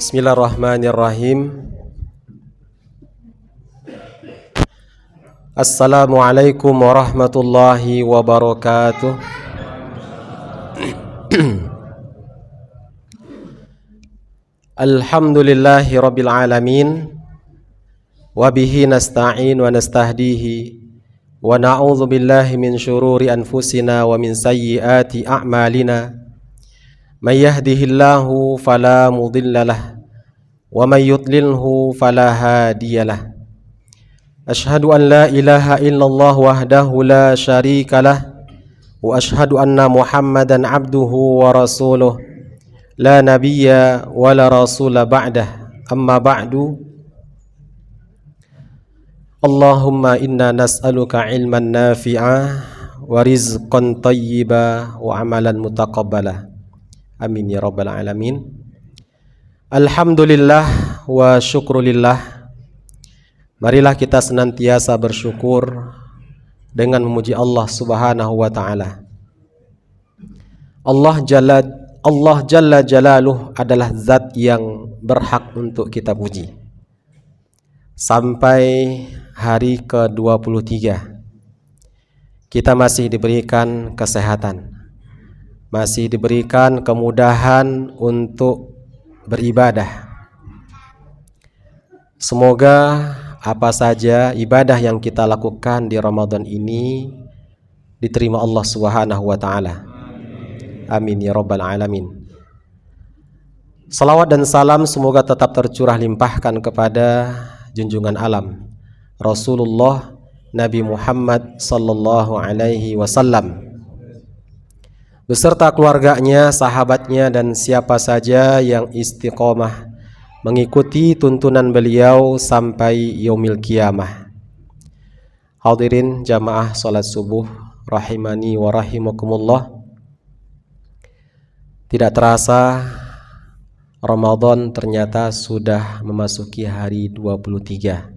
Bismillahirrahmanirrahim. Assalamualaikum warahmatullahi wabarakatuh. Alhamdulillahi rabbil alamin. Wabihi nasta'in wa nastahdihi. Wa na'udzu billahi min syururi anfusina wa min sayyiati a'malina. May yahdihillahu fala mudhillalah wa may yudlilhu fala hadiyalah. Ashhadu an la ilaha illallah wahdahu la syarikalah wa ashhadu anna Muhammadan abduhu wa rasuluh la nabiyya wa la rasula ba'dah. Amma ba'du. Allahumma inna nas'aluka ilman nafi'ah wa rizqan tayyiba wa amalan mutaqabbala. Amin ya rabbal alamin. Alhamdulillah wa syukrulillah. Marilah kita senantiasa bersyukur dengan memuji Allah Subhanahu wa taala. Allah Jalla Jalaluh adalah zat yang berhak untuk kita puji. Sampai hari ke-23 kita masih diberikan kesehatan, masih diberikan kemudahan untuk beribadah. Semoga apa saja ibadah yang kita lakukan di Ramadan ini diterima Allah Subhanahu wa taala. Amin ya rabbal alamin. Salawat dan salam semoga tetap tercurah limpahkan kepada junjungan alam Rasulullah Nabi Muhammad sallallahu alaihi wasallam beserta keluarganya, sahabatnya, dan siapa saja yang istiqomah mengikuti tuntunan beliau sampai yaumil qiyamah. Hadirin jamaah salat subuh rahimani wa rahimakumullah. Tidak terasa Ramadan ternyata sudah memasuki hari 23.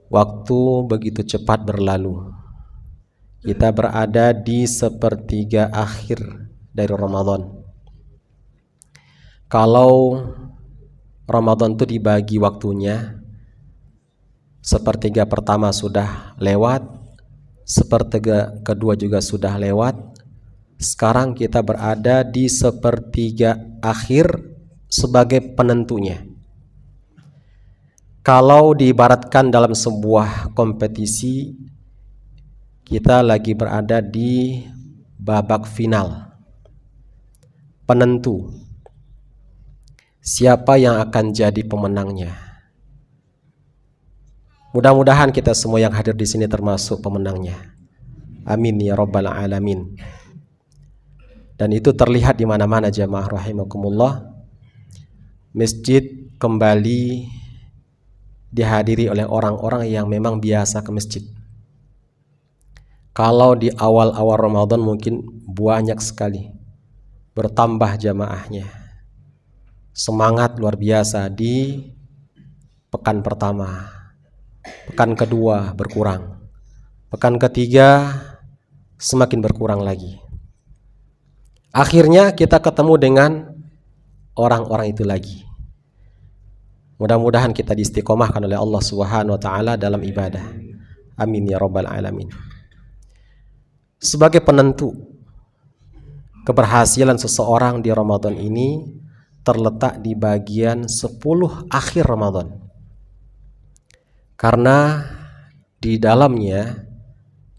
Waktu begitu cepat berlalu. Kita berada di sepertiga akhir dari Ramadan. Kalau Ramadan itu dibagi waktunya, sepertiga pertama sudah lewat, sepertiga kedua juga sudah lewat. Sekarang kita berada di sepertiga akhir sebagai penentunya. Kalau diibaratkan dalam sebuah kompetisi, kita lagi berada di babak final, penentu siapa yang akan jadi pemenangnya. Mudah-mudahan kita semua yang hadir di sini termasuk pemenangnya. Amin ya rabbal alamin. Dan itu terlihat di mana-mana jamaah rahimakumullah. Masjid kembali dihadiri oleh orang-orang yang memang biasa ke masjid. Kalau di awal-awal Ramadan mungkin banyak sekali bertambah jamaahnya. Semangat luar biasa di pekan pertama. Pekan kedua berkurang. Pekan ketiga semakin berkurang lagi. Akhirnya kita ketemu dengan orang-orang itu lagi. Mudah-mudahan kita diistiqomahkan oleh Allah Subhanahu wa taala dalam ibadah. Amin ya rabbal alamin. Sebagai penentu keberhasilan seseorang di Ramadan ini terletak di bagian 10 akhir Ramadan. Karena di dalamnya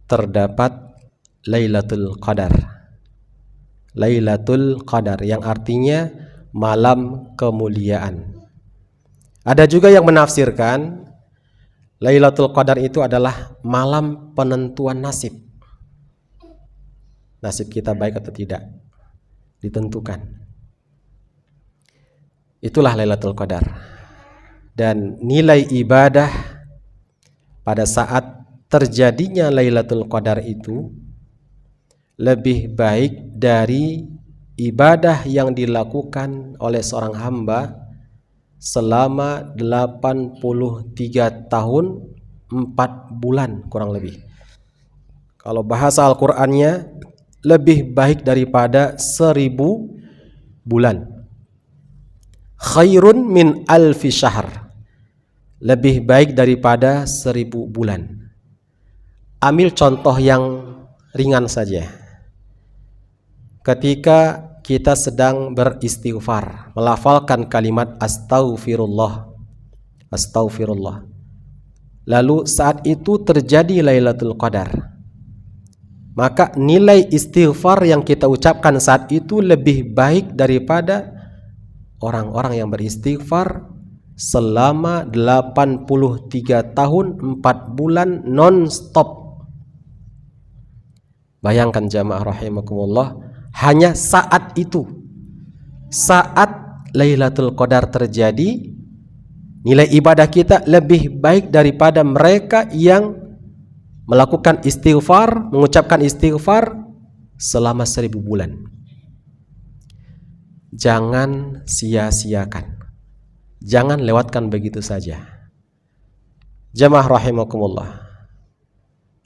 terdapat Lailatul Qadar. Lailatul Qadar yang artinya malam kemuliaan. Ada juga yang menafsirkan Lailatul Qadar itu adalah malam penentuan nasib. Nasib kita baik atau tidak ditentukan. Itulah Lailatul Qadar. Dan nilai ibadah pada saat terjadinya Lailatul Qadar itu lebih baik dari ibadah yang dilakukan oleh seorang hamba selama 83 tahun 4 bulan kurang lebih. Kalau bahasa Al-Qur'annya lebih baik daripada 1000 bulan. khairun min alfi syahr, lebih baik daripada 1000 bulan. Ambil contoh yang ringan saja. Ketika kita sedang beristighfar, melafalkan kalimat astaghfirullah, astaghfirullah, lalu saat itu terjadi Lailatul Qadar, maka nilai istighfar yang kita ucapkan saat itu lebih baik daripada orang-orang yang beristighfar selama 83 tahun 4 bulan non-stop. Bayangkan jamaah rahimakumullah, hanya saat itu, saat Lailatul Qadar terjadi, nilai ibadah kita lebih baik daripada mereka yang melakukan istighfar, mengucapkan istighfar selama 1000 bulan. Jangan sia-siakan, jangan lewatkan begitu saja. Jamaah rahimakumullah,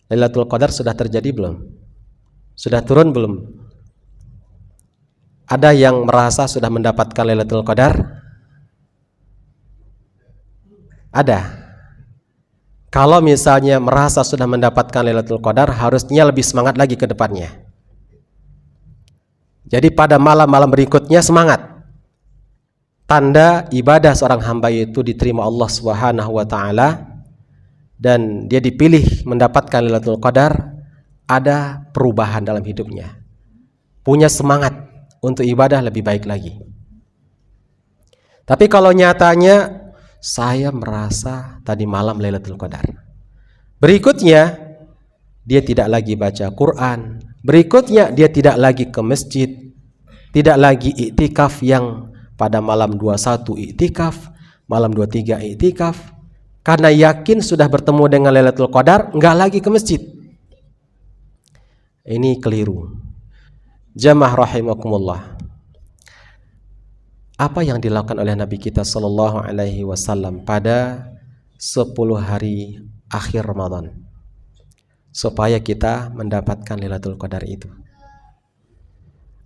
Lailatul Qadar sudah terjadi belum? Sudah turun belum? Ada yang merasa sudah mendapatkan Lailatul Qadar? Ada. Kalau misalnya merasa sudah mendapatkan Lailatul Qadar, harusnya lebih semangat lagi ke depannya. Jadi pada malam-malam berikutnya semangat. Tanda ibadah seorang hamba itu diterima Allah Subhanahu wa taala dan dia dipilih mendapatkan Lailatul Qadar, ada perubahan dalam hidupnya. Punya semangat untuk ibadah lebih baik lagi. Tapi kalau nyatanya saya merasa tadi malam Lailatul Qadar, berikutnya dia tidak lagi baca Quran, berikutnya dia tidak lagi ke masjid, tidak lagi iktikaf yang pada malam 21 iktikaf, malam 23 iktikaf, karena yakin sudah bertemu dengan Lailatul Qadar, enggak lagi ke masjid. Ini keliru. Jamaah rahimakumullah, apa yang dilakukan oleh Nabi kita sallallahu alaihi wasallam pada 10 hari akhir Ramadan supaya kita mendapatkan Lailatul Qadar itu?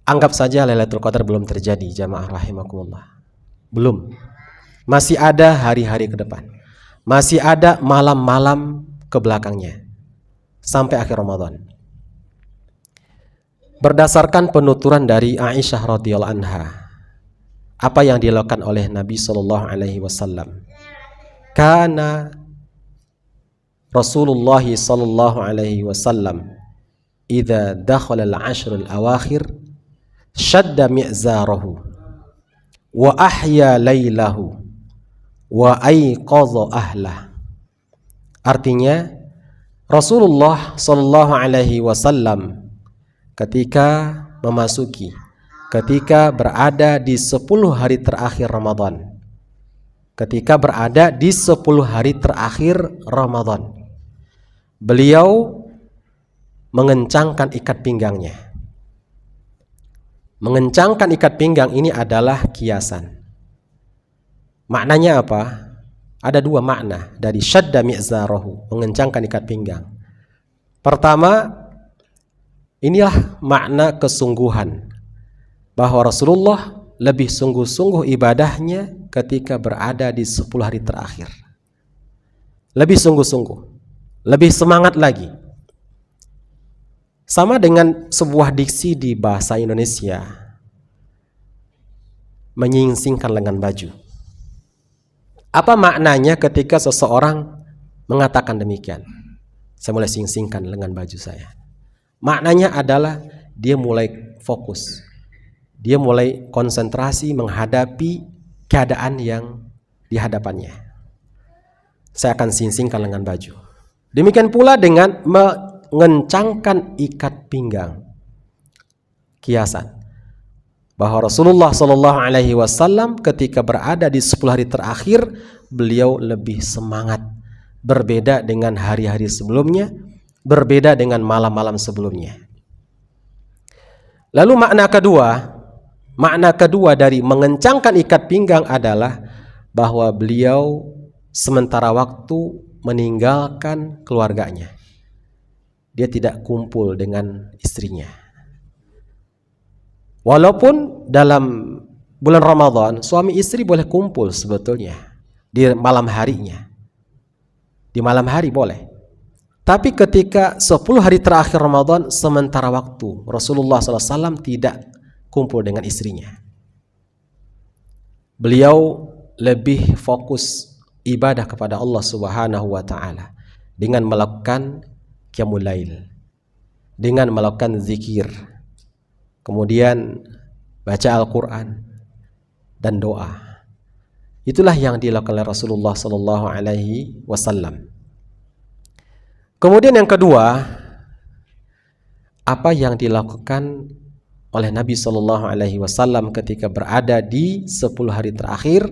Anggap saja Lailatul Qadar belum terjadi, jamaah rahimakumullah. Belum. Masih ada hari-hari ke depan. Masih ada malam-malam ke belakangnya sampai akhir Ramadan. Berdasarkan penuturan dari Aisyah radhiyallahu anha, apa yang dilakukan oleh Nabi sallallahu alaihi wasallam? Kana Rasulullah sallallahu alaihi wasallam idza dakhala al-ashr al-awakhir shadda mi'zarahu wa ahya lailahu wa ayqadha ahlah. Artinya, Rasulullah sallallahu alaihi wasallam ketika berada di 10 hari terakhir Ramadan, ketika berada di 10 hari terakhir Ramadan, beliau mengencangkan ikat pinggangnya. Mengencangkan ikat pinggang ini adalah kiasan. Maknanya apa? Ada 2 makna dari syadda mi'zarahu, mengencangkan ikat pinggang. Pertama, inilah makna kesungguhan, bahwa Rasulullah lebih sungguh-sungguh ibadahnya ketika berada di 10 hari terakhir. Lebih sungguh-sungguh, lebih semangat lagi. Sama dengan sebuah diksi di bahasa Indonesia, menyingsingkan lengan baju. Apa maknanya ketika seseorang mengatakan demikian? Saya mulai singsingkan lengan baju saya. Maknanya adalah dia mulai fokus, dia mulai konsentrasi menghadapi keadaan yang di hadapannya. Saya akan singsingkan lengan baju. Demikian pula dengan mengencangkan ikat pinggang. Kiasan bahwa Rasulullah sallallahu alaihi wasallam ketika berada di 10 hari terakhir, beliau lebih semangat, berbeda dengan hari-hari sebelumnya, berbeda dengan malam-malam sebelumnya. Lalu makna kedua dari mengencangkan ikat pinggang adalah bahwa beliau sementara waktu meninggalkan keluarganya. Dia tidak kumpul dengan istrinya. Walaupun dalam bulan Ramadan, suami istri boleh kumpul sebetulnya di malam harinya. Di malam hari boleh. Tapi ketika 10 hari terakhir Ramadan, sementara waktu, Rasulullah SAW tidak kumpul dengan istrinya. Beliau lebih fokus ibadah kepada Allah Subhanahu wa taala dengan melakukan qiyamul lail, dengan melakukan zikir, kemudian baca Al-Qur'an dan doa. Itulah yang dilakukan oleh Rasulullah sallallahu alaihi wasallam. Kemudian yang kedua, apa yang dilakukan oleh Nabi sallallahu alaihi wasallam ketika berada di 10 hari terakhir?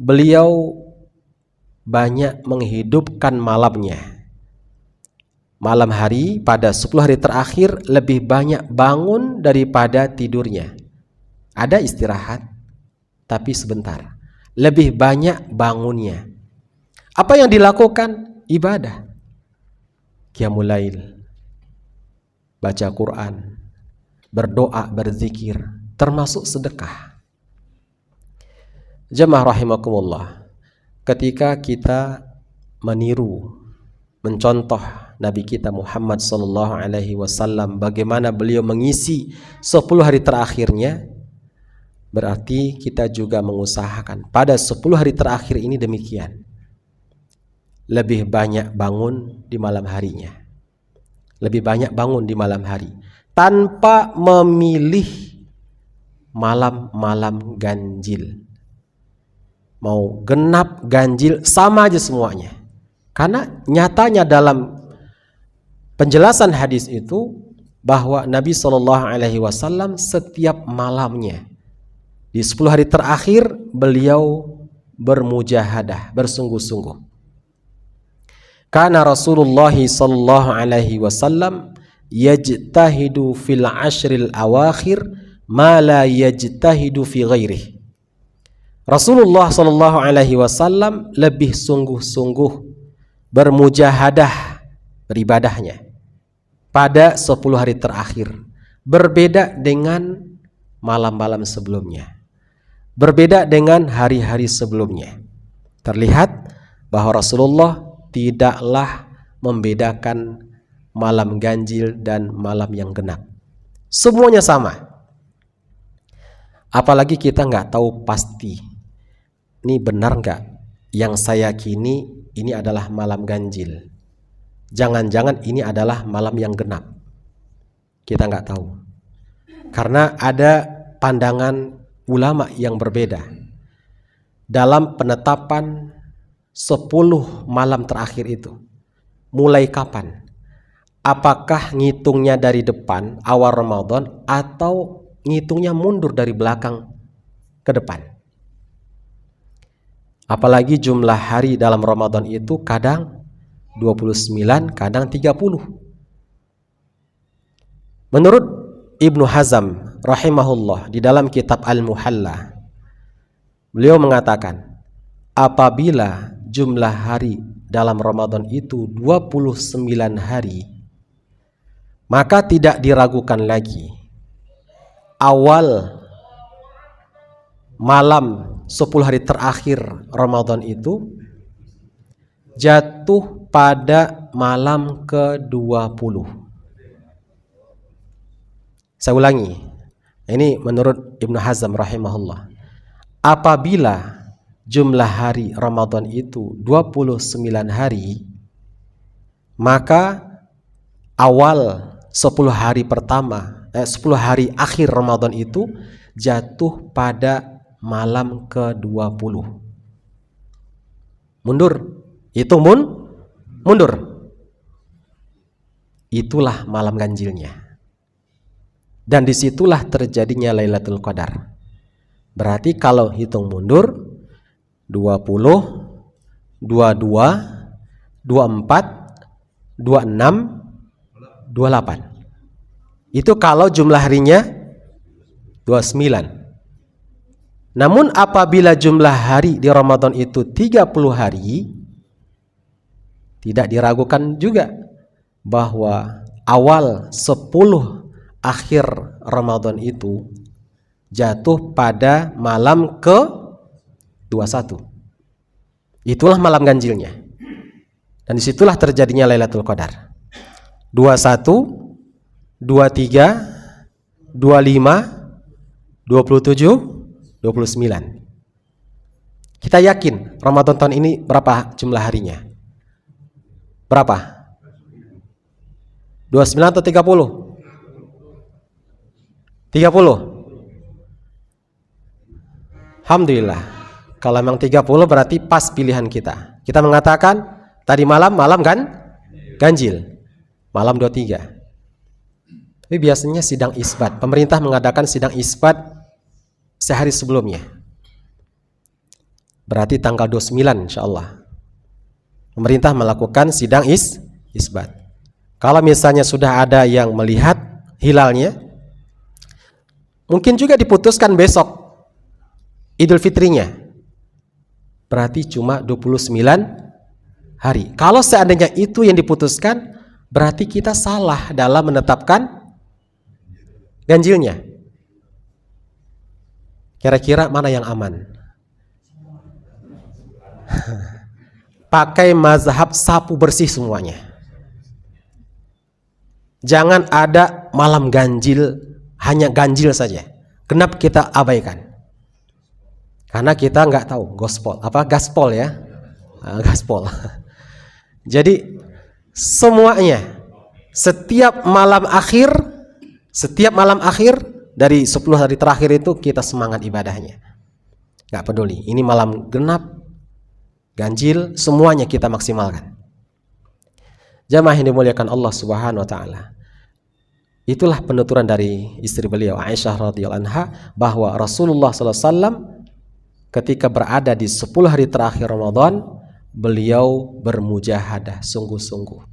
Beliau banyak menghidupkan malamnya. Malam hari pada 10 hari terakhir lebih banyak bangun daripada tidurnya. Ada istirahat, tapi sebentar. Lebih banyak bangunnya. Apa yang dilakukan? Ibadah. Qiyamul lail, baca Quran, berdoa, berzikir, termasuk sedekah. Jemaah rahimakumullah, ketika kita meniru, mencontoh Nabi kita Muhammad sallallahu alaihi wasallam bagaimana beliau mengisi 10 hari terakhirnya, berarti kita juga mengusahakan pada 10 hari terakhir ini demikian. Lebih banyak bangun di malam harinya. Lebih banyak bangun di malam hari tanpa memilih malam-malam ganjil. Mau genap, ganjil, sama aja semuanya. Karena nyatanya dalam penjelasan hadis itu bahwa Nabi SAW setiap malamnya di 10 hari terakhir beliau bermujahadah, bersungguh-sungguh. Karena Rasulullah sallallahu alaihi wasallam yajtahidu fil ashril awakhir ma la yajtahidu fi ghairihi. Rasulullah sallallahu alaihi wasallam lebih sungguh-sungguh bermujahadah beribadahnya pada 10 hari terakhir, berbeda dengan malam-malam sebelumnya, berbeda dengan hari-hari sebelumnya. Terlihat bahwa Rasulullah tidaklah membedakan malam ganjil dan malam yang genap. Semuanya sama. Apalagi kita nggak tahu pasti, ini benar nggak yang saya yakini ini adalah malam ganjil. Jangan-jangan ini adalah malam yang genap. Kita nggak tahu. Karena ada pandangan ulama yang berbeda dalam penetapan 10 malam terakhir itu. Mulai kapan? Apakah ngitungnya dari depan awal Ramadan atau ngitungnya mundur dari belakang ke depan? Apalagi jumlah hari dalam Ramadan itu kadang 29, kadang 30. Menurut Ibnu Hazm rahimahullah di dalam kitab Al-Muhalla, beliau mengatakan apabila jumlah hari dalam Ramadan itu 29 hari, maka tidak diragukan lagi awal malam 10 hari terakhir Ramadan itu jatuh pada malam ke-20. Saya ulangi, ini menurut Ibnu Hazm rahimahullah. Apabila jumlah hari Ramadan itu 29 hari, maka awal 10 hari pertama, 10 hari akhir Ramadan itu jatuh pada malam ke-20. Mundur. Itu mundur. Itulah malam ganjilnya. Dan disitulah terjadinya Lailatul Qadar. Berarti kalau hitung mundur 20, 22, 24, 26, 28. Itu kalau jumlah harinya 29. Namun apabila jumlah hari di Ramadan itu 30 hari, tidak diragukan juga bahwa awal 10 akhir Ramadan itu jatuh pada malam ke-21. Itulah malam ganjilnya. Dan disitulah terjadinya Lailatul Qadar. 21, 23, 25, 27, 29. Kita yakin Ramadan tahun ini berapa jumlah harinya? Berapa? 29 atau 30? 30. Alhamdulillah. Kalau memang 30 berarti pas pilihan kita. Kita mengatakan tadi malam kan ganjil. Malam 23. Tapi biasanya sidang isbat. Pemerintah mengadakan sidang isbat sehari sebelumnya. Berarti tanggal 29 insyaallah. Pemerintah melakukan sidang isbat. Kalau misalnya sudah ada yang melihat hilalnya, mungkin juga diputuskan besok Idul Fitrinya. Berarti cuma 29 hari. Kalau seandainya itu yang diputuskan, berarti kita salah dalam menetapkan ganjilnya. Kira-kira mana yang aman? Pakai mazhab sapu bersih semuanya. Jangan ada malam ganjil, hanya ganjil saja. Kenapa kita abaikan? Karena kita nggak tahu gaspol ya, gaspol. Jadi semuanya, setiap malam akhir dari 10 hari terakhir itu kita semangat ibadahnya. Nggak peduli, ini malam genap, ganjil, semuanya kita maksimalkan. Jamaah yang dimuliakan Allah Subhanahu wa taala. Itulah penuturan dari istri beliau Aisyah radhiyallahu anha bahwa Rasulullah sallallahu alaihi wasallam ketika berada di 10 hari terakhir Ramadan, beliau bermujahadah sungguh-sungguh.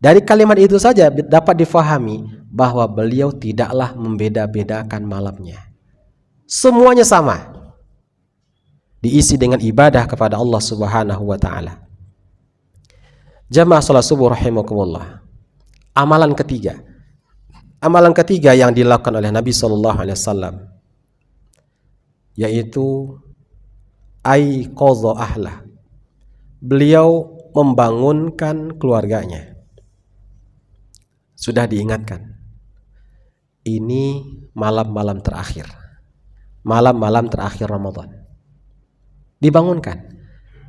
Dari kalimat itu saja dapat difahami bahwa beliau tidaklah membeda-bedakan malamnya. Semuanya sama. Diisi dengan ibadah kepada Allah Subhanahu wa taala. Jamaah salat subuh rahimakumullah. Amalan ketiga yang dilakukan oleh Nabi sallallahu alaihi wasallam yaitu aiqadha ahlah. Beliau membangunkan keluarganya. Sudah diingatkan. Ini malam-malam terakhir. Malam-malam terakhir Ramadan. Dibangunkan.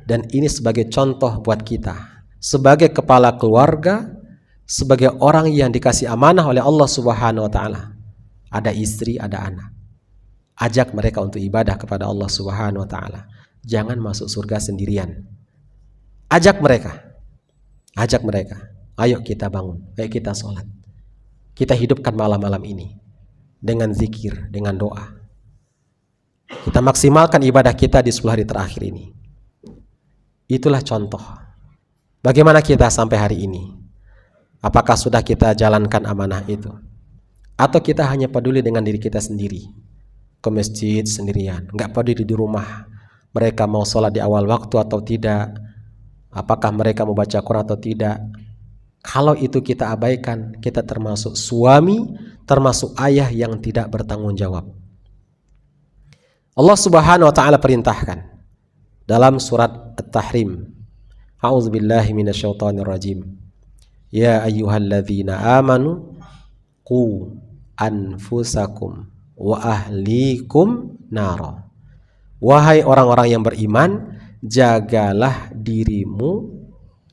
Dan ini sebagai contoh buat kita. Sebagai kepala keluarga, sebagai orang yang dikasih amanah oleh Allah Subhanahu wa taala. Ada istri, ada anak. Ajak mereka untuk ibadah kepada Allah Subhanahu wa taala. Jangan masuk surga sendirian. Ajak mereka. Ayo kita bangun, ayo kita sholat. Kita hidupkan malam-malam ini dengan zikir, dengan doa. Kita maksimalkan ibadah kita di 10 hari terakhir ini. Itulah contoh. Bagaimana kita sampai hari ini? Apakah sudah kita jalankan amanah itu? Atau kita hanya peduli dengan diri kita sendiri? Ke masjid sendirian, nggak peduli di rumah. Mereka mau sholat di awal waktu atau tidak? Apakah mereka mau baca Quran atau tidak? Kalau itu kita abaikan, kita termasuk suami, termasuk ayah yang tidak bertanggung jawab. Allah Subhanahu wa taala perintahkan dalam surat At-Tahrim. A'udzubillahi minasyaitonirrajim. Ya ayyuhalladzina amanu qu anfusakum wa ahlikum nara. Wahai orang-orang yang beriman, jagalah dirimu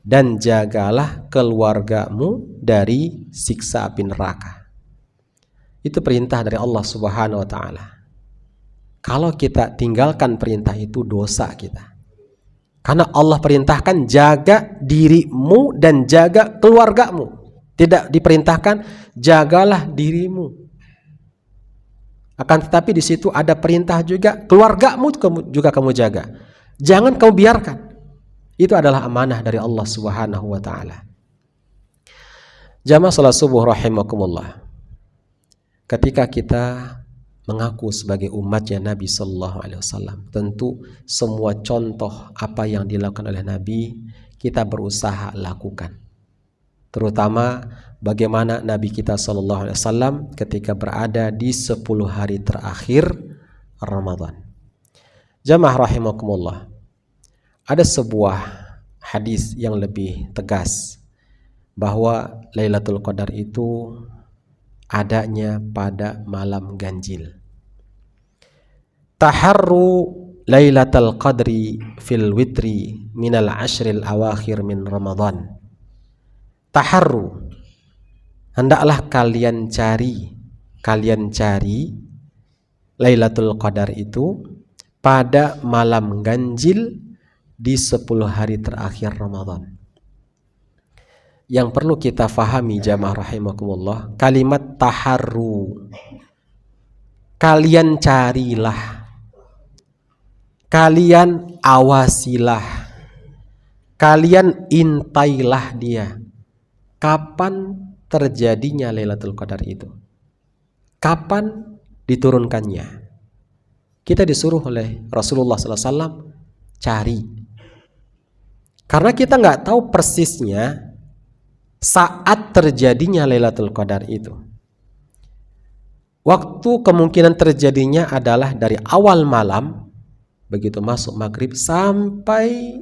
dan jagalah keluargamu dari siksa api neraka. Itu perintah dari Allah Subhanahu wa taala. Kalau kita tinggalkan perintah itu, dosa kita. Karena Allah perintahkan jaga dirimu dan jaga keluargamu. Tidak diperintahkan jagalah dirimu. Akan tetapi di situ ada perintah juga keluargamu juga kamu jaga. Jangan kamu biarkan. Itu adalah amanah dari Allah Subhanahu wa taala. Jamaah salat subuh rahimakumullah. Ketika kita mengaku sebagai umatnya Nabi sallallahu alaihi wasallam, tentu semua contoh apa yang dilakukan oleh Nabi kita berusaha lakukan. terutama bagaimana Nabi kita SAW ketika berada di 10 hari terakhir Ramadan. Jamaah rahimakumullah, ada sebuah hadis yang lebih tegas bahwa Lailatul Qadar itu adanya pada malam ganjil. Taharru Lailatul Qadri fil witri minal ashril awakhir min Ramadan. Taharru, hendaklah kalian cari Lailatul Qadar itu pada malam ganjil di 10 hari terakhir Ramadan. Yang perlu kita fahami jamaah rahimakumullah, kalimat taharru, kalian carilah, kalian awasilah, kalian intailah dia. Kapan terjadinya Lailatul Qadar itu? Kapan diturunkannya? Kita disuruh oleh Rasulullah SAW cari. Karena kita nggak tahu persisnya saat terjadinya Lailatul Qadar itu. Waktu kemungkinan terjadinya adalah dari awal malam, begitu masuk maghrib, sampai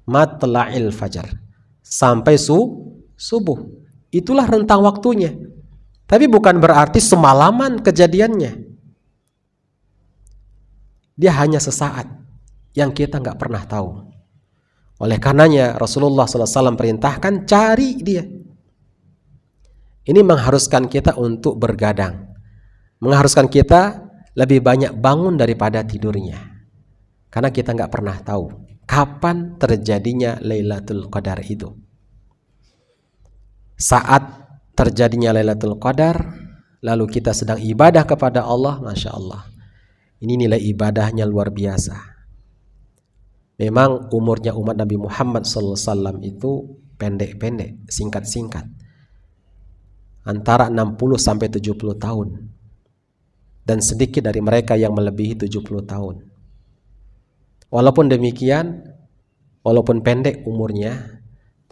matla'il fajar, sampai subuh. Itulah rentang waktunya. Tapi bukan berarti semalaman kejadiannya. Dia hanya sesaat yang kita nggak pernah tahu. Oleh karenanya Rasulullah SAW perintahkan cari dia. Ini mengharuskan kita untuk bergadang, mengharuskan kita lebih banyak bangun daripada tidurnya. Karena kita nggak pernah tahu kapan terjadinya Lailatul Qadar itu. Saat terjadinya Lailatul Qadar, lalu kita sedang ibadah kepada Allah, Masya Allah, ini nilai ibadahnya luar biasa. Memang umurnya umat Nabi Muhammad SAW itu pendek-pendek, singkat-singkat, antara 60 sampai 70 tahun, dan sedikit dari mereka yang melebihi 70 tahun. Walaupun demikian, walaupun pendek umurnya,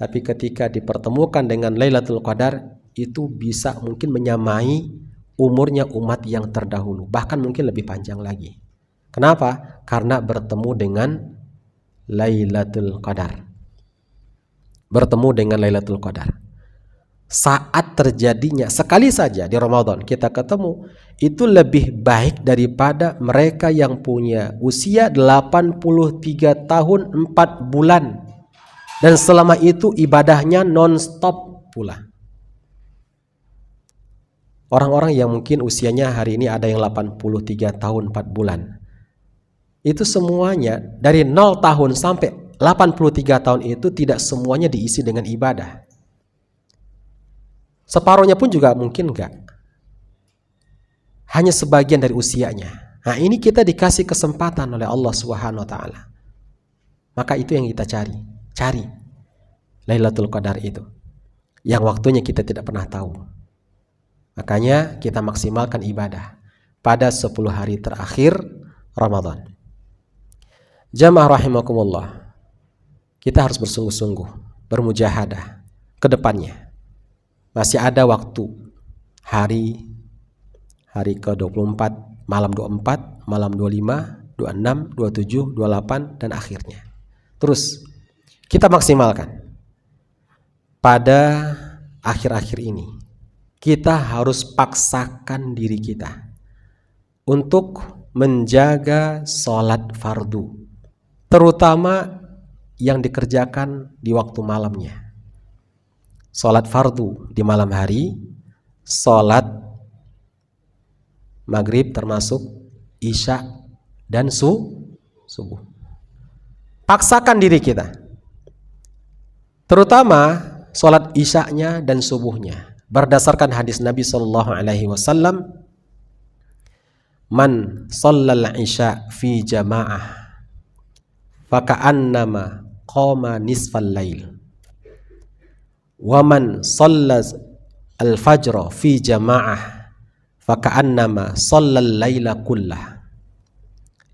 tapi ketika dipertemukan dengan Lailatul Qadar, itu bisa mungkin menyamai umurnya umat yang terdahulu, bahkan mungkin lebih panjang lagi. Kenapa? Karena bertemu dengan Lailatul Qadar. Bertemu dengan Lailatul Qadar. Saat terjadinya sekali saja di Ramadan kita ketemu, itu lebih baik daripada mereka yang punya usia 83 tahun 4 bulan dan selama itu ibadahnya non-stop pula. Orang-orang yang mungkin usianya hari ini ada yang 83 tahun 4 bulan. Itu semuanya dari 0 tahun sampai 83 tahun itu tidak semuanya diisi dengan ibadah. Separuhnya pun juga mungkin enggak. Hanya sebagian dari usianya. Nah, ini kita dikasih kesempatan oleh Allah Subhanahu wa taala. Maka itu yang kita cari. Cari Lailatul Qadar itu. Yang waktunya kita tidak pernah tahu. Makanya kita maksimalkan ibadah pada 10 hari terakhir Ramadan. Jamaah rahimakumullah, kita harus bersungguh-sungguh, bermujahadah ke depannya. Masih ada waktu, hari ke-24, malam 24, malam 25, 26, 27, 28, dan akhirnya. Terus kita maksimalkan. Pada akhir-akhir ini kita harus paksakan diri kita untuk menjaga sholat fardu, terutama yang dikerjakan di waktu malamnya. Sholat fardu di malam hari, sholat maghrib termasuk isya dan subuh. Paksakan diri kita, terutama sholat isya'nya dan subuhnya. Berdasarkan hadis Nabi SAW, man shallal isya fi jamaah faka'annama qama nisfal lail, wa man shallal al-fajr fi jamaah faka'annama shallal laila kullah.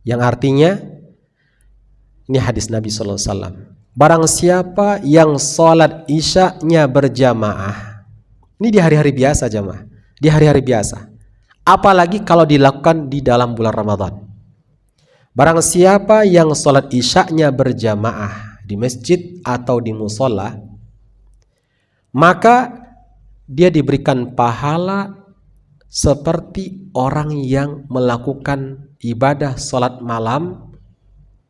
Yang artinya, ini hadis Nabi SAW, barang siapa yang sholat isya-nya berjamaah, ini di hari-hari biasa jamaah, di hari-hari biasa, apalagi kalau dilakukan di dalam bulan Ramadan. Barang siapa yang sholat isya-nya berjamaah di masjid atau di musola, maka dia diberikan pahala seperti orang yang melakukan ibadah sholat malam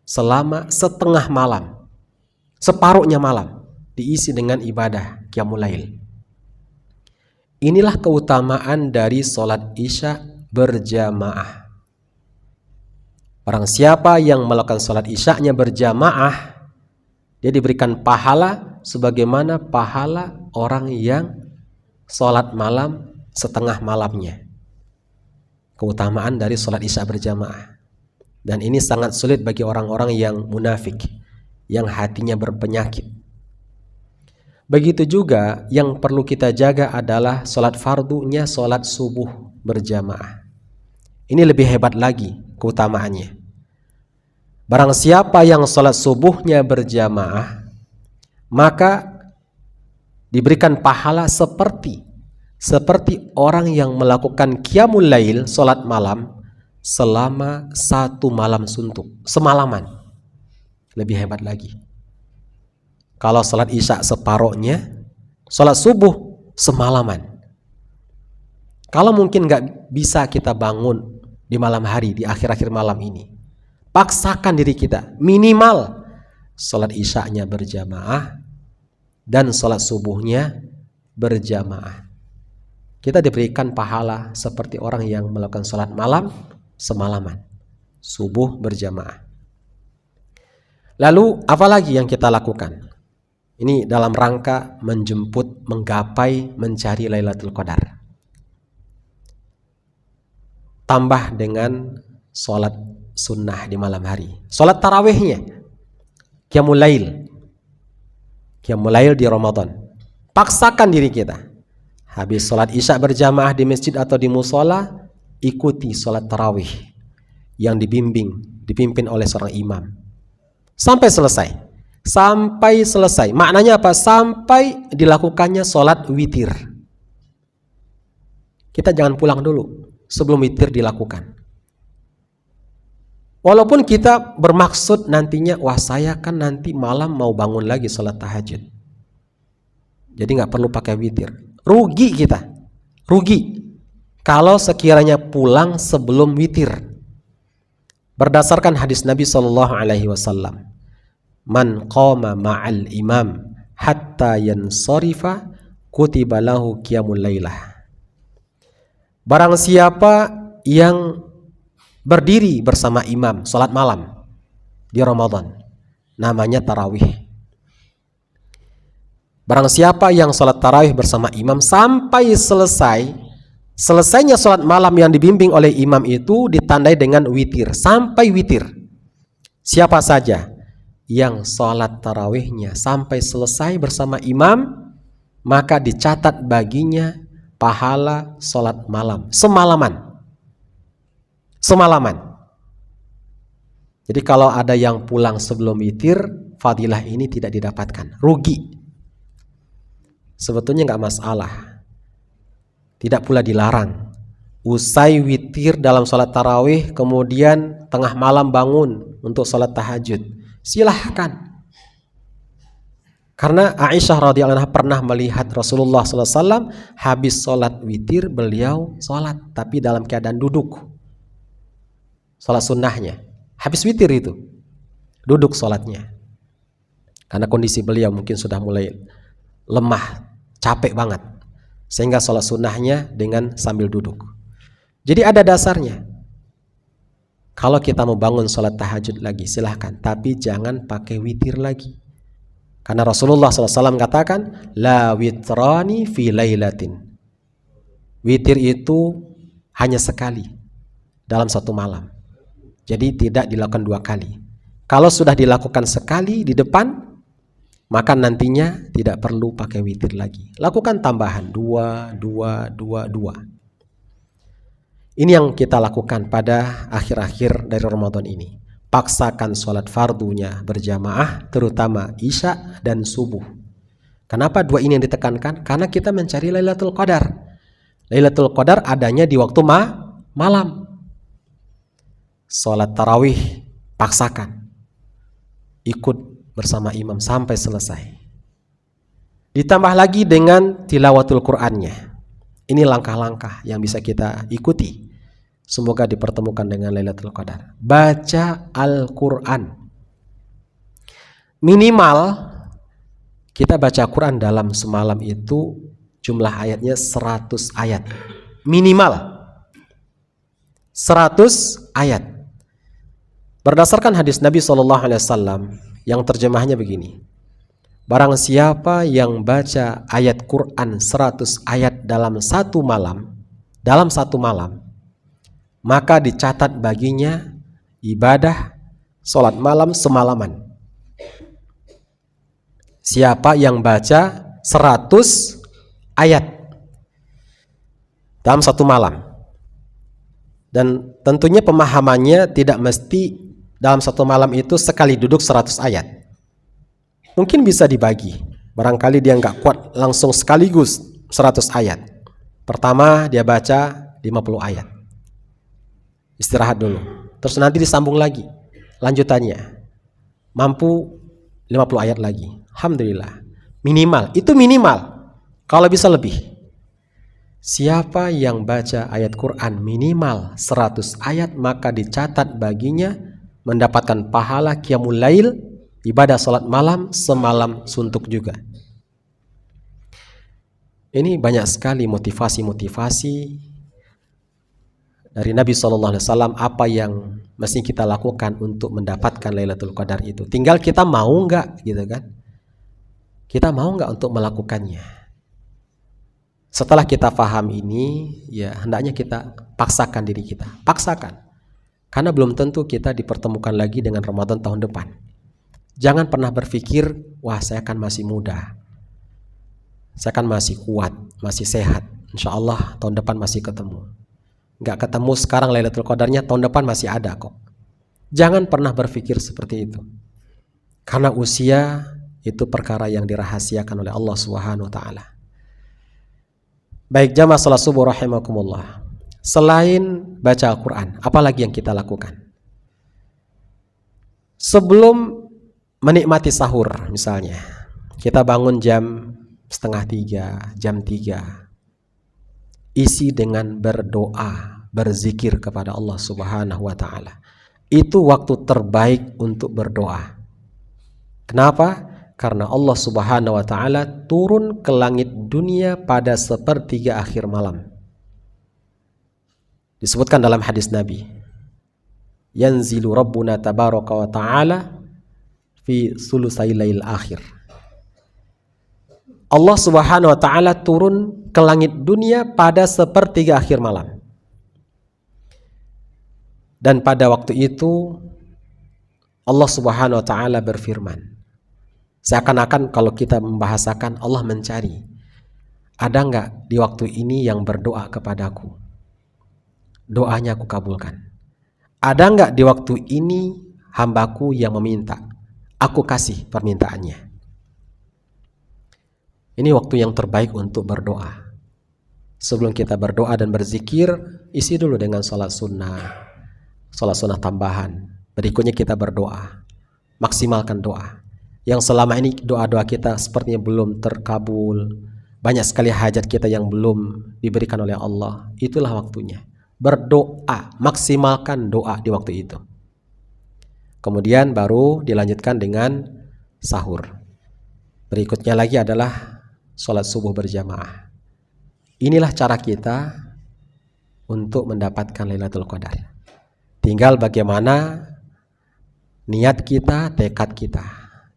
selama setengah malam, separuhnya malam diisi dengan ibadah qiyamul lail. Inilah keutamaan dari sholat isya berjamaah. Barang siapa yang melakukan sholat isya-nya berjamaah, dia diberikan pahala sebagaimana pahala orang yang sholat malam setengah malamnya. Keutamaan dari sholat isya berjamaah. Dan ini sangat sulit bagi orang-orang yang munafik, yang hatinya berpenyakit. Begitu juga yang perlu kita jaga adalah sholat fardunya sholat subuh berjamaah. Ini lebih hebat lagi keutamaannya. Barang siapa yang sholat subuhnya berjamaah, maka diberikan pahala seperti orang yang melakukan qiyamul lail, sholat malam selama satu malam suntuk, semalaman. Lebih hebat lagi. Kalau sholat isya separohnya, sholat subuh semalaman. Kalau mungkin gak bisa kita bangun di malam hari, di akhir-akhir malam ini, paksakan diri kita minimal sholat isya-nya berjamaah dan sholat subuhnya berjamaah. Kita diberikan pahala seperti orang yang melakukan sholat malam semalaman, subuh berjamaah. Lalu apalagi yang kita lakukan? Ini dalam rangka menjemput, menggapai, mencari Lailatul Qadar. Tambah dengan sholat sunnah di malam hari, sholat tarawihnya, qiyamul lail di Ramadan. Paksakan diri kita. Habis sholat isya berjamaah di masjid atau di musola, ikuti sholat tarawih yang dipimpin oleh seorang imam sampai selesai. Maknanya apa? Sampai dilakukannya sholat witir. Kita jangan pulang dulu sebelum witir dilakukan. Walaupun kita bermaksud nantinya, wah saya kan nanti malam mau bangun lagi sholat tahajud, jadi gak perlu pakai witir. Rugi kita, rugi kalau sekiranya pulang sebelum witir. Berdasarkan hadis Nabi SAW, man qama ma'al imam hatta yansarifa kutiba lahu qiyamul lailah. Barang siapa yang berdiri bersama imam salat malam di Ramadan, namanya tarawih. Barang siapa yang salat tarawih bersama imam sampai selesainya salat malam yang dibimbing oleh imam itu ditandai dengan witir, sampai witir. Siapa saja yang salat tarawihnya sampai selesai bersama imam, maka dicatat baginya pahala salat malam semalaman. Jadi kalau ada yang pulang sebelum witir, fadilah ini tidak didapatkan, rugi. Sebetulnya nggak masalah, tidak pula dilarang. Usai witir dalam salat tarawih, kemudian tengah malam bangun untuk salat tahajud, silahkan. Karena Aisyah radhiyallahu anha pernah melihat Rasulullah SAW habis salat witir, beliau salat tapi dalam keadaan duduk. Salat sunnahnya habis witir itu duduk salatnya, karena kondisi beliau mungkin sudah mulai lemah, capek banget, sehingga salat sunnahnya dengan sambil duduk. Jadi ada dasarnya. Kalau kita mau bangun salat tahajud lagi silahkan, tapi jangan pakai witir lagi, karena Rasulullah SAW katakan la witrani fi lailatin. Witir itu hanya sekali dalam satu malam, jadi tidak dilakukan dua kali. Kalau sudah dilakukan sekali di depan, maka nantinya tidak perlu pakai witir lagi. Lakukan tambahan 2. Ini yang kita lakukan pada akhir-akhir dari Ramadan ini. paksakan sholat fardunya berjamaah, terutama Isya dan subuh. Kenapa dua ini yang ditekankan? Karena kita mencari Lailatul Qadar. Lailatul Qadar adanya di waktu malam. Sholat tarawih paksakan, ikut bersama imam sampai selesai. Ditambah lagi dengan tilawatul Qur'annya. Ini langkah-langkah yang bisa kita ikuti. Semoga dipertemukan dengan Lailatul Qadar. Baca Al-Quran. Minimal kita baca Quran dalam semalam itu jumlah ayatnya 100 ayat. Minimal 100 ayat. Berdasarkan hadis Nabi SAW yang terjemahnya begini. Barang siapa yang baca ayat Quran 100 ayat dalam satu malam, maka dicatat baginya ibadah sholat malam semalaman. Siapa yang baca 100 ayat dalam satu malam. Dan tentunya pemahamannya tidak mesti dalam satu malam itu sekali duduk 100 ayat. Mungkin bisa dibagi. Barangkali dia nggak kuat langsung sekaligus 100 ayat. Pertama dia baca 50 ayat. Istirahat dulu. Terus nanti disambung lagi. Lanjutannya. Mampu 50 ayat lagi. Alhamdulillah. Minimal. Itu minimal. Kalau bisa lebih. Siapa yang baca ayat Quran minimal 100 ayat, maka dicatat baginya mendapatkan pahala qiyamul lail, ibadah salat malam semalam suntuk juga. Ini banyak sekali motivasi-motivasi dari Nabi SAW apa yang mesti kita lakukan untuk mendapatkan Lailatul Qadar itu. Tinggal kita mau nggak, gitu kan? Kita mau nggak untuk melakukannya? Setelah kita paham ini, ya hendaknya kita paksakan diri kita, paksakan. Karena belum tentu kita dipertemukan lagi dengan Ramadan tahun depan. Jangan pernah berpikir, wah saya kan masih muda, saya kan masih kuat, masih sehat, insya Allah tahun depan masih ketemu. Nggak ketemu sekarang Lailatul Qadarnya, tahun depan masih ada kok. Jangan pernah berpikir seperti itu. Karena usia itu perkara yang dirahasiakan oleh Allah Subhanahu wa taala. Baik jamaah salat subuh rahimakumullah. Selain baca Al-Quran, apalagi yang kita lakukan? Sebelum menikmati sahur misalnya, kita bangun jam 2:30, jam 3. Isi dengan berdoa, berzikir kepada Allah Subhanahu wa taala. Itu waktu terbaik untuk berdoa. Kenapa? Karena Allah Subhanahu wa taala turun ke langit dunia pada sepertiga akhir malam. Disebutkan dalam hadis Nabi, yanzilu rabbuna tabaraka wa ta'ala fi sulusai lail akhir. Allah Subhanahu wa taala turun ke langit dunia pada sepertiga akhir malam. Dan pada waktu itu Allah Subhanahu wa taala berfirman. Seakan-akan kalau kita membahasakan, Allah mencari, ada enggak di waktu ini yang berdoa kepadaku? Doanya aku kabulkan. Ada enggak di waktu ini hambaku yang meminta? Aku kasih permintaannya. Ini waktu yang terbaik untuk berdoa. Sebelum kita berdoa dan berzikir, isi dulu dengan salat sunnah tambahan. Berikutnya kita berdoa. Maksimalkan doa. Yang selama ini doa-doa kita sepertinya belum terkabul. Banyak sekali hajat kita yang belum diberikan oleh Allah. Itulah waktunya. Berdoa, maksimalkan doa di waktu itu. Kemudian baru dilanjutkan dengan sahur. Berikutnya lagi adalah sholat subuh berjamaah. Inilah cara kita untuk mendapatkan Lailatul Qadar. Tinggal bagaimana niat kita, tekad kita.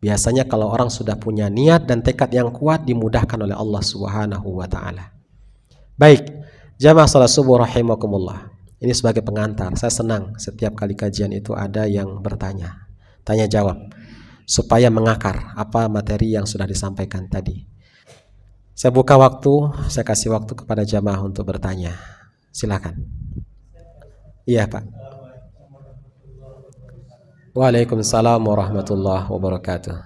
Biasanya kalau orang sudah punya niat dan tekad yang kuat, dimudahkan oleh Allah Subhanahu wa taala. Baik. Jamaah salat subuh rahimakumullah. Ini sebagai pengantar. Saya senang setiap kali kajian itu ada yang bertanya, tanya jawab, supaya mengakar apa materi yang sudah disampaikan tadi. Saya buka waktu, saya kasih waktu kepada jamaah untuk bertanya. Silakan. Iya Pak. Waalaikumsalam warahmatullahi wabarakatuh.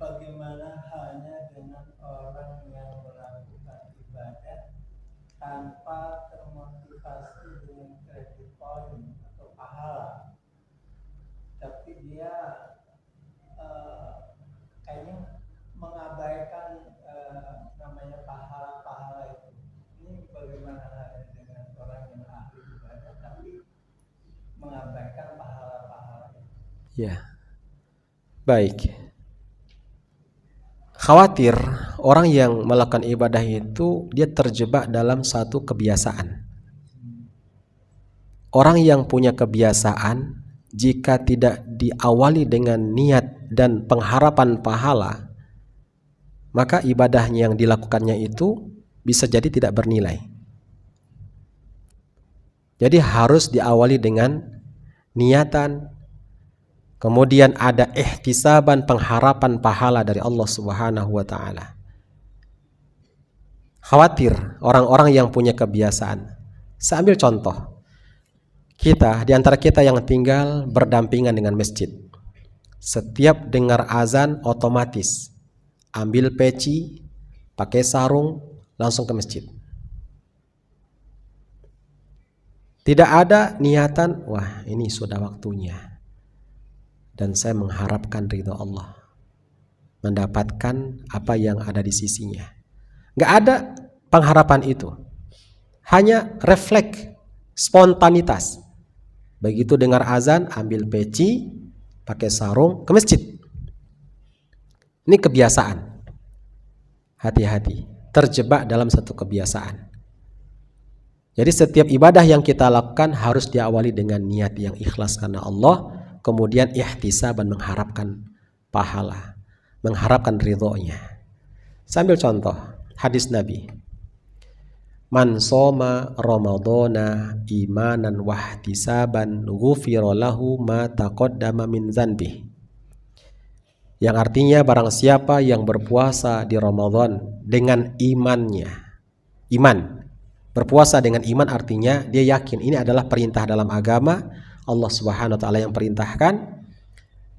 Bagaimana halnya dengan orang yang melakukan ibadah tanpa termotivasi dengan credit point atau pahala, tapi dia kayaknya mengabaikan namanya pahala-pahala itu. Ini bagaimana halnya dengan orang yang ahli ibadah tapi mengabaikan pahala-pahala itu? Ya, baik. Khawatir orang yang melakukan ibadah itu dia terjebak dalam satu kebiasaan. Orang yang punya kebiasaan, jika tidak diawali dengan niat dan pengharapan pahala, maka ibadahnya yang dilakukannya itu bisa jadi tidak bernilai. Jadi harus diawali dengan niatan, kemudian ada ihtisaban, pengharapan pahala dari Allah Subhanahu wa taala. Khawatir orang-orang yang punya kebiasaan. Saya ambil contoh. Kita, di antara kita yang tinggal berdampingan dengan masjid. Setiap dengar azan otomatis ambil peci, pakai sarung, langsung ke masjid. Tidak ada niatan, wah ini sudah waktunya. Dan saya mengharapkan ridho Allah, mendapatkan apa yang ada di sisinya. Nggak ada pengharapan itu, hanya refleks, spontanitas. Begitu dengar azan, ambil peci, pakai sarung, ke masjid. Ini kebiasaan. Hati-hati, terjebak dalam satu kebiasaan. Jadi setiap ibadah yang kita lakukan harus diawali dengan niat yang ikhlas karena Allah, kemudian ihtisaban, mengharapkan pahala, mengharapkan ridhonya. Sambil contoh hadis Nabi, man soma ramadhana imanan wahtisaban ghufira lahu ma taqaddama min dzanbih. Yang artinya barang siapa yang berpuasa di Ramadan dengan imannya. Iman, berpuasa dengan iman artinya dia yakin ini adalah perintah dalam agama, Allah Subhanahu wa taala yang perintahkan,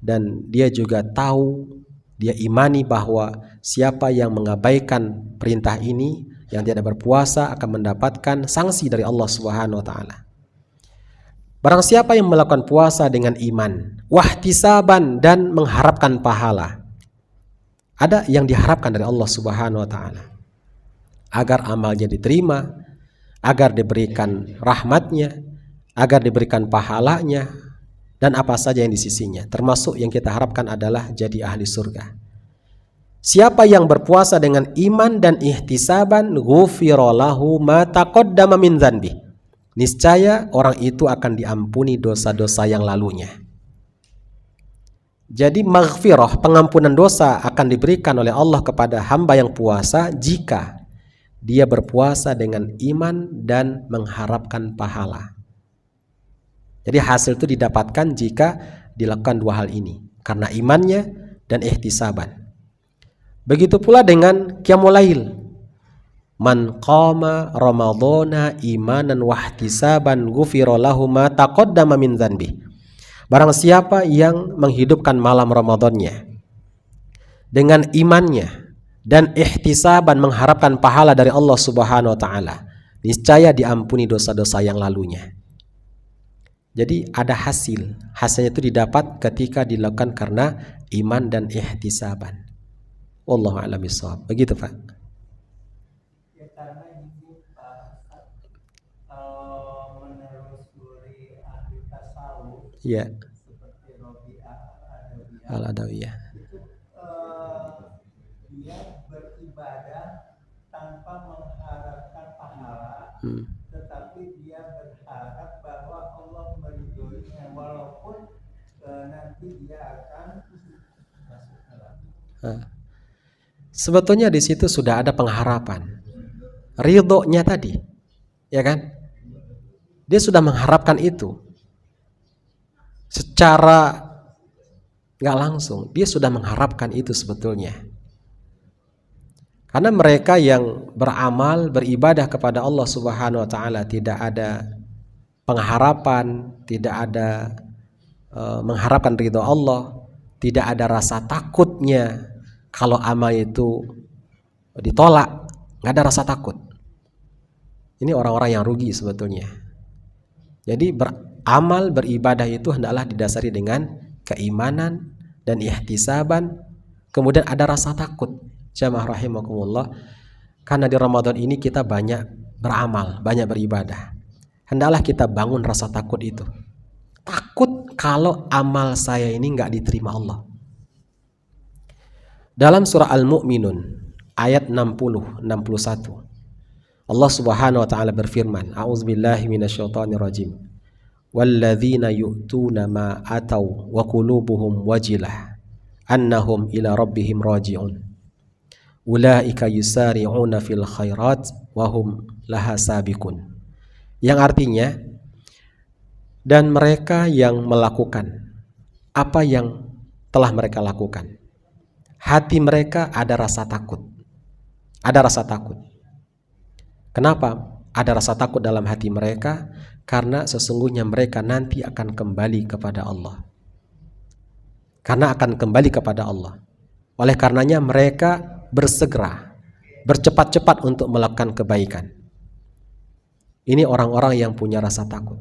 dan dia juga tahu, dia imani bahwa siapa yang mengabaikan perintah ini, yang tidak berpuasa akan mendapatkan sanksi dari Allah Subhanahu wa taala. Barang siapa yang melakukan puasa dengan iman, wahtisaban, dan mengharapkan pahala. Ada yang diharapkan dari Allah Subhanahu wa taala agar amalnya diterima, agar diberikan rahmatnya, agar diberikan pahalanya, dan apa saja yang di sisinya. Termasuk yang kita harapkan adalah jadi ahli surga. Siapa yang berpuasa dengan iman dan ihtisaban, ghufira lahu ma taqaddama min dzanbi. Niscaya orang itu akan diampuni dosa-dosa yang lalunya. Jadi maghfirah, pengampunan dosa akan diberikan oleh Allah kepada hamba yang puasa jika dia berpuasa dengan iman dan mengharapkan pahala. Jadi hasil itu didapatkan jika dilakukan dua hal ini, karena imannya dan ihtisaban. Begitu pula dengan qiyamul lail. Man qama ramadhana imanan wahtisaban ghufira lahu ma taqaddama min dzanbi. Barang siapa yang menghidupkan malam Ramadannya dengan imannya dan ihtisaban, mengharapkan pahala dari Allah Subhanahu wa taala, niscaya diampuni dosa-dosa yang lalunya. Jadi ada hasil. Hasilnya itu didapat ketika dilakukan karena iman dan ihtisaban. Wallahu a'lam bishawab. Begitu, Pak. Karena ini kalau menelusuri ahli tasawuf, Ya, seperti Robi'ah Al-Adawiyah, al-adawiyah. itu dia beribadah tanpa mengharapkan pahala, tetapi dia berharap bahwa Allah meridhoinya, walaupun nanti dia akan masuk neraka. Sebetulnya di situ sudah ada pengharapan, ridhonya tadi, ya kan? Dia sudah mengharapkan itu secara nggak langsung. Dia sudah mengharapkan itu sebetulnya. Karena mereka yang beramal, beribadah kepada Allah Subhanahu wa taala tidak ada pengharapan, tidak ada mengharapkan ridho Allah, tidak ada rasa takutnya kalau amal itu ditolak, nggak ada rasa takut. Ini orang-orang yang rugi sebetulnya. Jadi beramal, beribadah itu hendaklah didasari dengan keimanan dan ihtisaban, kemudian ada rasa takut. Jamaah rahimakumullah, karena di Ramadan ini kita banyak beramal, banyak beribadah. Hendaklah kita bangun rasa takut itu. Takut kalau amal saya ini nggak diterima Allah. Dalam surah Al-Mu'minun ayat 60-61, Allah Subhanahu wa taala berfirman, A'udzubillahi minasyaitonirrajim. Walladzina yu'tuna ma ataw wa qulubuhum wajilah annahum ila rabbihim raji'un. Ulaika yusari'una fil khairat wa hum laha sabiqun. Yang artinya, dan mereka yang melakukan apa yang telah mereka lakukan, hati mereka ada rasa takut. Ada rasa takut. Kenapa ada rasa takut dalam hati mereka? Karena sesungguhnya mereka nanti akan kembali kepada Allah. Karena akan kembali kepada Allah. Oleh karenanya mereka bersegera, bercepat-cepat untuk melakukan kebaikan. Ini orang-orang yang punya rasa takut.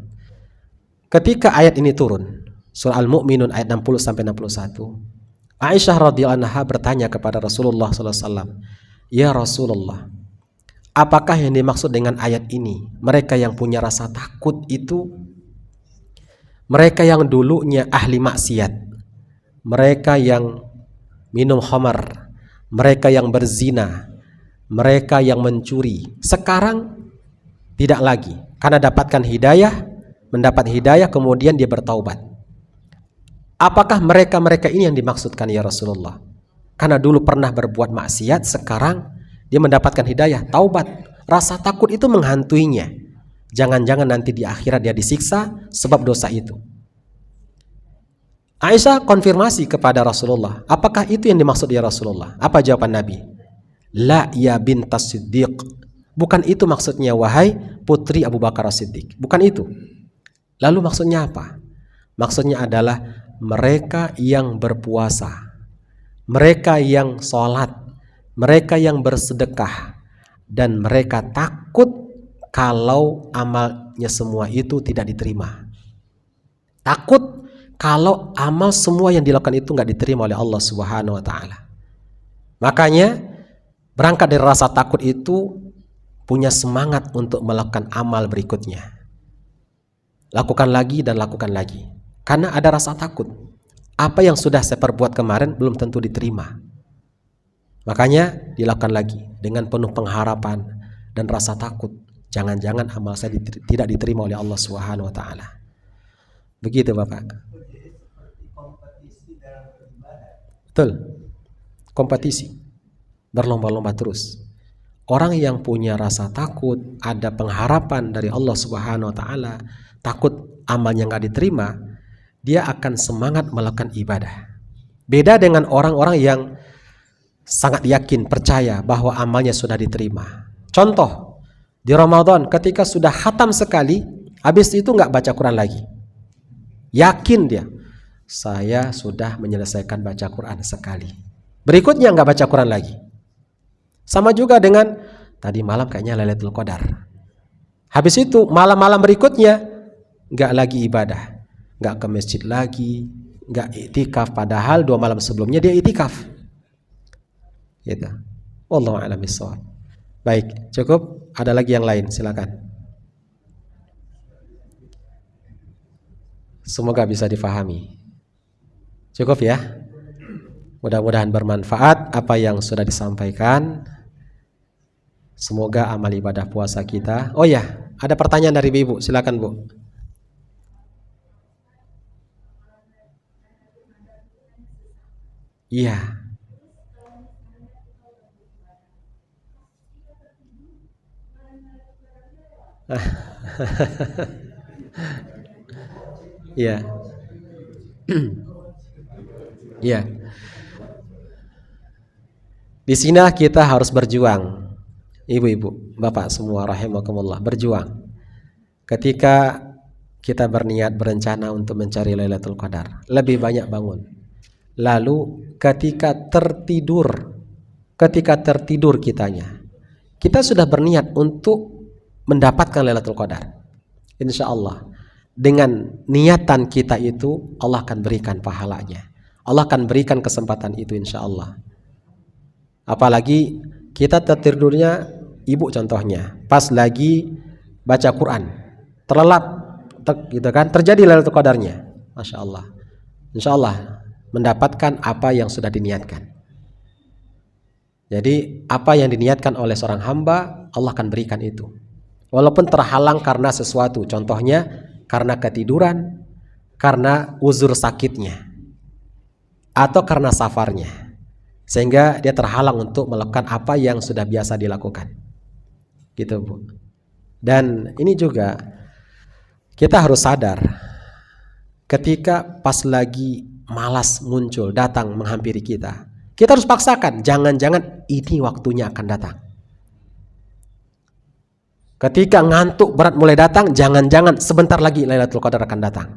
Ketika ayat ini turun, surah Al-Mu'minun ayat 60-61, Aisyah radhiyallahu anha bertanya kepada Rasulullah SAW, Ya Rasulullah, apakah yang dimaksud dengan ayat ini? Mereka yang punya rasa takut itu mereka yang dulunya ahli maksiat, mereka yang minum khamar, mereka yang berzina, mereka yang mencuri. Sekarang tidak lagi, karena mendapat hidayah kemudian dia bertaubat. Apakah mereka ini yang dimaksudkan ya Rasulullah? Karena dulu pernah berbuat maksiat, sekarang dia mendapatkan hidayah, taubat. Rasa takut itu menghantuinya. Jangan-jangan nanti di akhirat dia disiksa sebab dosa itu. Aisyah konfirmasi kepada Rasulullah, apakah itu yang dimaksud ya Rasulullah? Apa jawaban Nabi? La ya bintas Siddiq. Bukan itu maksudnya wahai putri Abu Bakar As-Siddiq. Bukan itu. Lalu maksudnya apa? Maksudnya adalah mereka yang berpuasa, mereka yang sholat, mereka yang bersedekah, dan mereka takut kalau amalnya semua itu tidak diterima. Takut kalau amal semua yang dilakukan itu nggak diterima oleh Allah Subhanahu wa taala. Makanya berangkat dari rasa takut itu punya semangat untuk melakukan amal berikutnya. Lakukan lagi dan lakukan lagi. Karena ada rasa takut. Apa yang sudah saya perbuat kemarin belum tentu diterima. Makanya dilakukan lagi dengan penuh pengharapan dan rasa takut. Jangan-jangan amal saya tidak diterima oleh Allah Subhanahu wa taala. Begitu Bapak. Betul. Kompetisi. Berlomba-lomba terus. Orang yang punya rasa takut, ada pengharapan dari Allah Subhanahu wa taala, takut amalnya nggak diterima, dia akan semangat melakukan ibadah. Beda dengan orang-orang yang sangat yakin, percaya bahwa amalnya sudah diterima. Contoh, di Ramadan ketika sudah khatam sekali, habis itu nggak baca Quran lagi. Yakin dia, saya sudah menyelesaikan baca Quran sekali. Berikutnya nggak baca Quran lagi. Sama juga dengan tadi malam kayaknya Lailatul Qadar. Habis itu malam-malam berikutnya nggak lagi ibadah, nggak ke masjid lagi, nggak iktikaf. Padahal 2 malam sebelumnya dia iktikaf. Gitu. Wallahu a'lam bishawab. Baik, cukup. Ada lagi yang lain? Silakan. Semoga bisa difahami. Cukup ya. Mudah-mudahan bermanfaat apa yang sudah disampaikan. Semoga amal ibadah puasa kita. Oh ya, ada pertanyaan dari Ibu. Silakan Bu. Iya. Iya. Iya. Di sini kita harus berjuang. Ibu-ibu, bapak semua rahimakumullah, berjuang. Ketika kita berniat berencana untuk mencari Lailatul Qadar, lebih banyak bangun. Lalu ketika tertidur kitanya, kita sudah berniat untuk mendapatkan Lailatul Qadar. Insya Allah dengan niatan kita itu Allah akan berikan pahalanya. Allah akan berikan kesempatan itu insya Allah. Apalagi kita tertidurnya, ibu contohnya, pas lagi baca Quran, terlelap, gitu kan, terjadi Lailatul Qadarnya, masya Allah, insya Allah mendapatkan apa yang sudah diniatkan. Jadi apa yang diniatkan oleh seorang hamba, Allah akan berikan itu. Walaupun terhalang karena sesuatu, contohnya karena ketiduran, karena uzur sakitnya, atau karena safarnya, sehingga dia terhalang untuk melakukan apa yang sudah biasa dilakukan. Gitu, Bu. Dan ini juga kita harus sadar, ketika pas lagi malas muncul, datang menghampiri kita, kita harus paksakan, jangan-jangan ini waktunya akan datang. Ketika ngantuk berat mulai datang, jangan-jangan sebentar lagi Lailatul Qadar akan datang.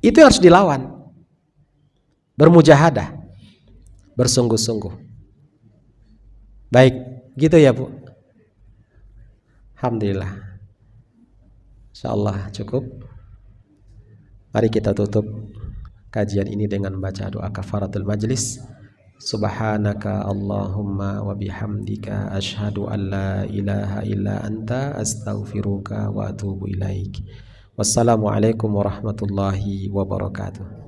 Itu harus dilawan. Bermujahadah, bersungguh-sungguh. Baik, gitu ya, Bu. Alhamdulillah. Insyaallah cukup. Mari kita tutup kajian ini dengan baca doa kafaratul majlis. Subhanaka Allahumma wa bihamdika asyhadu an la ilaha illa anta astaghfiruka wa atubu ilaik. Wassalamualaikum warahmatullahi wabarakatuh.